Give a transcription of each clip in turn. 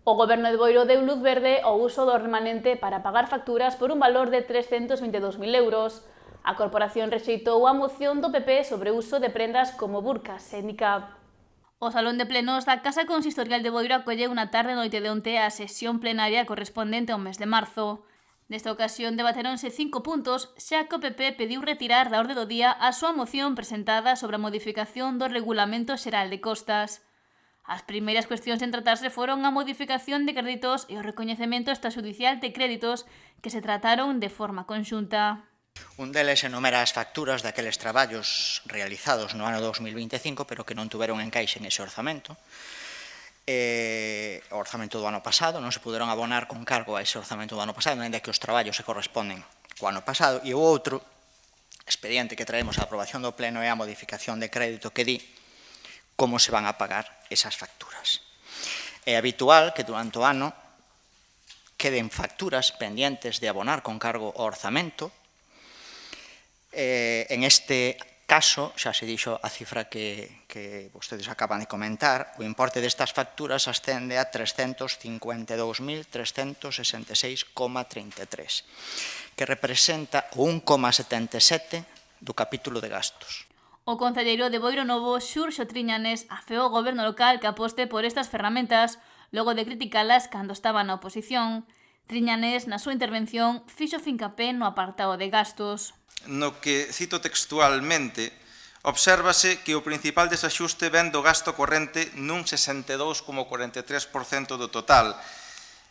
O Goberno de Boiro deu luz verde ao uso do remanente para pagar facturas por un valor de 322.000 euros. A corporación rexeitou a moción do PP sobre o uso de prendas como burcas e niqab. O Salón de Plenos da Casa Consistorial de Boiro acolleu na tarde e noite de onte a sesión plenaria correspondente ao mes de marzo. Nesta ocasión debateronse 5 puntos, xa que o PP pediu retirar da orde do día a súa moción presentada sobre a modificación do Regulamento Xeral de Costas. As primeiras cuestións en tratarse foron a modificación de créditos e o recoñecemento extrajudicial de créditos que se trataron de forma conxunta. Un deles enumera as facturas daqueles traballos realizados no ano 2025, pero que non tuveron encaixe en ese orzamento. O orzamento do ano pasado, non se puderon abonar con cargo a ese orzamento do ano pasado, ainda que os traballos se corresponden co ano pasado. E o outro expediente que traemos á aprobación do Pleno é a modificación de crédito que di como se van a pagar esas facturas. É habitual que durante o ano queden facturas pendientes de abonar con cargo ao orzamento. En este caso, xa se dixo a cifra que vostedes acaban de comentar, o importe destas facturas ascende a 352.366,33, que representa o 1,77 do capítulo de gastos. O concelleiro de Boiro Novo, Xurxo Triñanes, afeou ao goberno local que aposte por estas ferramentas logo de criticalas cando estaba na oposición. Triñanes, na súa intervención, fixo fincapé no apartado de gastos. No que, cito textualmente, obsérvase que o principal desaxuste ven do gasto corrente nun 62,43% do total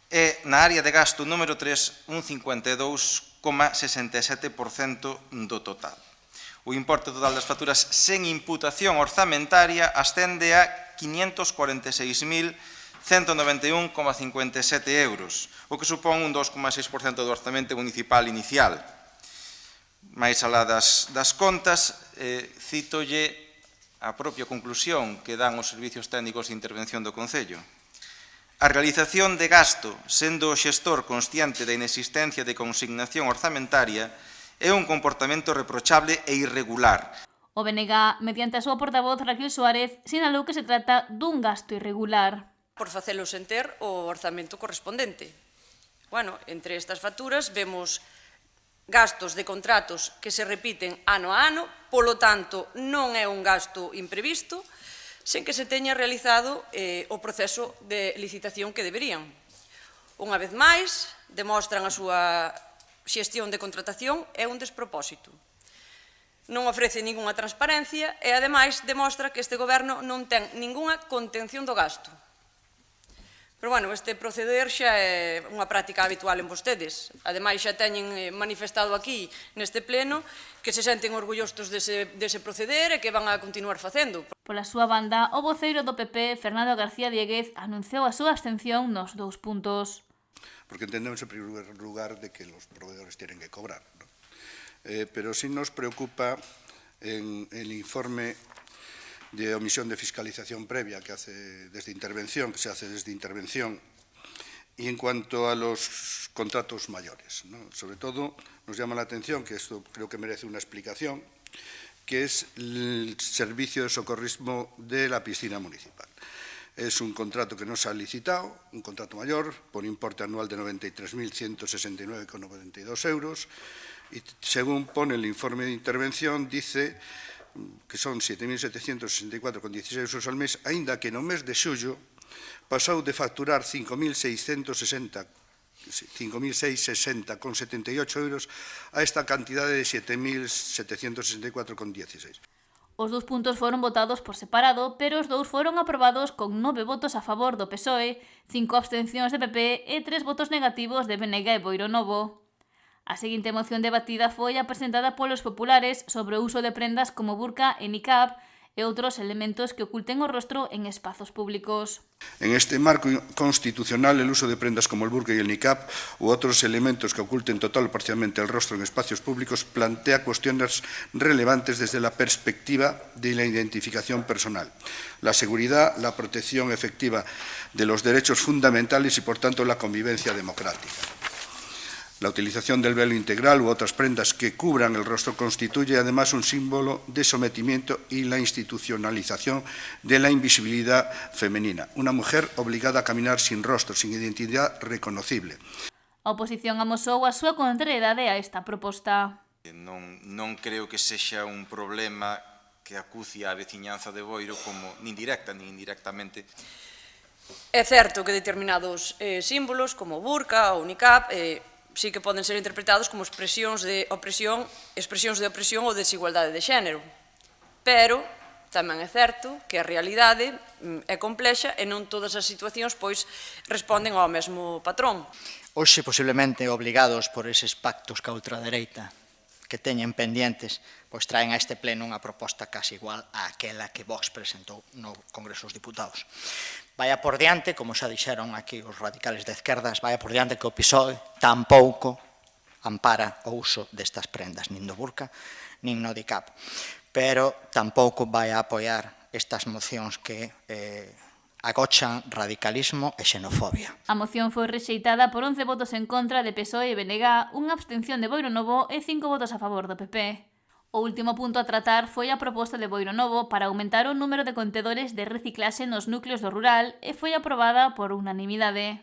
e na área de gasto número 3 un 52,67% do total. O importe total das facturas sen imputación orzamentaria ascende a 546.191,57 euros, o que supón un 2,6% do orzamento municipal inicial. Mais alá das contas, cítolle a propia conclusión que dan os servicios técnicos de intervención do Concello. A realización de gasto, sendo o xestor consciente da inexistencia de consignación orzamentaria, é un comportamento reprochable e irregular. O BNG, mediante a súa portavoz Raquel Suárez, sinalou que se trata dun gasto irregular. Por facelo sen ter o orzamento correspondente. Bueno, entre estas facturas vemos gastos de contratos que se repiten ano a ano, polo tanto, non é un gasto imprevisto, sen que se teña realizado o proceso de licitación que deberían. Unha vez máis, demostran a súa xestión de contratación é un despropósito. Non ofrece ningunha transparencia e, ademais, demostra que este goberno non ten ningunha contención do gasto. Pero, bueno, este proceder xa é unha práctica habitual en vostedes. Ademais, xa teñen manifestado aquí, neste pleno, que se senten orgullosos dese proceder e que van a continuar facendo. Pola súa banda, o voceiro do PP, Fernando García Dieguez, anunciou a súa abstención nos 2 puntos. Porque entendemos, en primer lugar, de que os proveedores tienen que cobrar, ¿no? Pero sí nos preocupa en el informe de omisión de fiscalización previa que se hace desde intervención, y en cuanto a los contratos mayores, ¿no? Sobre todo nos llama la atención, que esto creo que merece una explicación, que es el servicio de socorrismo de la piscina municipal. Es un contrato que no se ha licitado, un contrato mayor, por importe anual de 93.169,92 euros, y según pone el informe de intervención, dice que son 7.764,16 euros al mes, aínda que no mes de xullo pasou de facturar 5.660,78 euros a esta cantidade de 7.764,16. Os 2 puntos foron votados por separado, pero os 2 foron aprobados con 9 votos a favor do PSOE, 5 abstencións de PP e 3 votos negativos de BNG e Boiro Novo. A seguinte moción debatida foi a presentada polos populares sobre o uso de prendas como burka e niqab e outros elementos que oculten o rostro en espazos públicos. En este marco constitucional, el uso de prendas como el burka y el niqab u otros elementos que oculten total o parcialmente el rostro en espacios públicos plantea cuestiones relevantes desde la perspectiva de la identificación personal, la seguridad, la protección efectiva de los derechos fundamentales y, por tanto, la convivencia democrática. La utilización del velo integral u otras prendas que cubran el rostro constituye además un símbolo de sometimiento y la institucionalización de la invisibilidad femenina. Una mujer obligada a caminar sin rostro, sin identidad reconocible. A oposición amosou a súa contrariedade a esta proposta. Non creo que sexa un problema que acucia a veciñanza de Boiro como nin directa nin indirectamente. É certo que determinados símbolos, como burka ou niqab, sí que poden ser interpretados como expresións de opresión ou desigualdade de xénero. Pero tamén é certo que a realidade é complexa e non todas as situacións pois responden ao mesmo patrón. Hoxe, posiblemente, obligados por eses pactos ca ultradereita que teñen pendientes, pois traen a este pleno unha proposta casi igual a aquela que Vox presentou no Congreso dos Diputados. Vaya por diante, como xa dixeron aquí os radicales de izquierdas, vaya por diante que o PSOE tampouco ampara o uso destas prendas, nin do burka, nin no niqab, pero tampouco vai a apoiar estas mocións que agochan radicalismo e xenofobia. A moción foi rexeitada por 11 votos en contra de PSOE e BNG, unha abstención de Boiro Novo e 5 votos a favor do PP. O último punto a tratar foi a proposta de Boiro Novo para aumentar o número de contedores de reciclaxe nos núcleos do rural e foi aprobada por unanimidade.